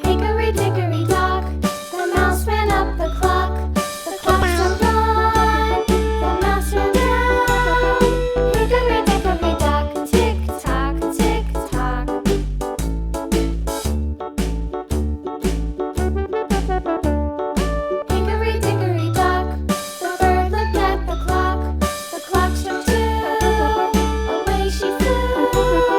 Hickory dickory dock, the mouse ran up the clock. The clock struck one, the mouse ran down. Hickory dickory dock, tick tock, tick tock. Hickory dickory dock, the bird looked at the clock. The clock struck two, away she flew.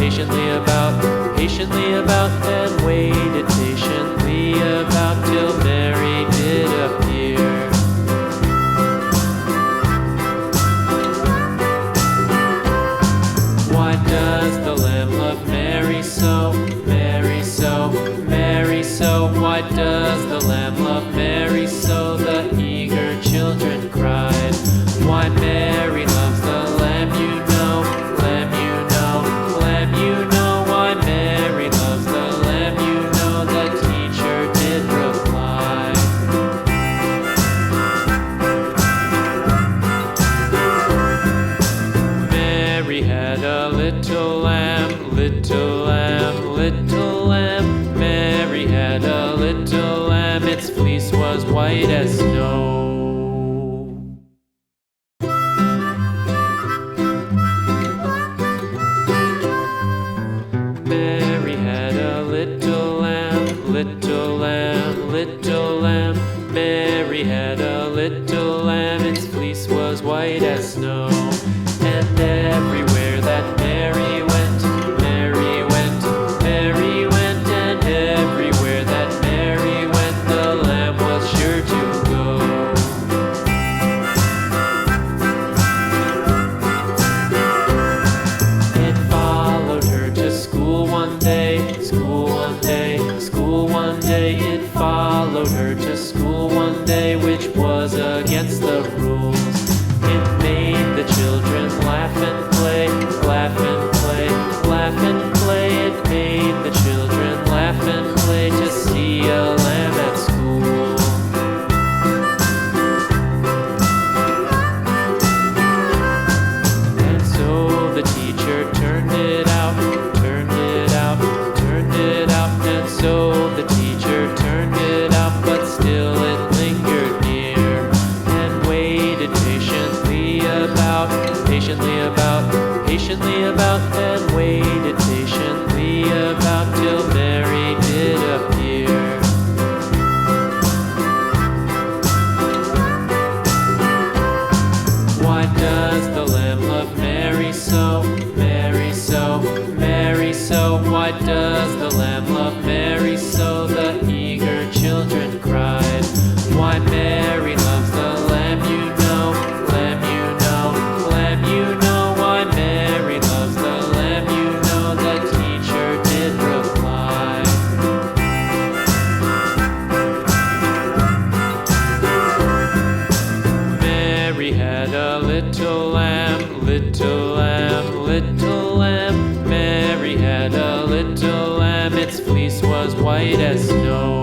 patiently about, and waited patiently about till Mary did appear. Why does the lamb love Mary so, Mary so, Mary so? Why does the lamb love Mary so? The eager children cried. Why Mary loves the lamb, you know, lamb, you know, lamb, you know. Why Mary loves the lamb, you know, the teacher did reply. Mary had a little lamb, little lamb, little lamb. Mary had a little lamb, its fleece was white as snow. Mary had a little lamb, little lamb, little lamb. Mary had a little lamb, its fleece was white as snow. And everywhere that Mary went, Mary went, Mary went, and everywhere that Mary went, the lamb was sure to go. It followed her to school one day, school one day, school one day. It followed her to school one day, which was against the rules. It made the children laugh and play, laugh and play, laugh and play. It made the children laugh and play to see a lamb at school. And so the teacher turned it out, turned it out, turned it out. And so the teacher turned it out, but still it lingered near and waited patiently about, and waited patiently about till Mary did appear. Why does the lamb love Mary so, Mary so, Mary so? Why does the lamb love Mary so? The eager children cried. Why Mary loves the lamb, you know, lamb, you know, lamb, you know. Why Mary loves the lamb, you know, the teacher did reply. Mary had a little lamb, little lamb, little lamb. Mary had a little lamb, its fleece was white as snow.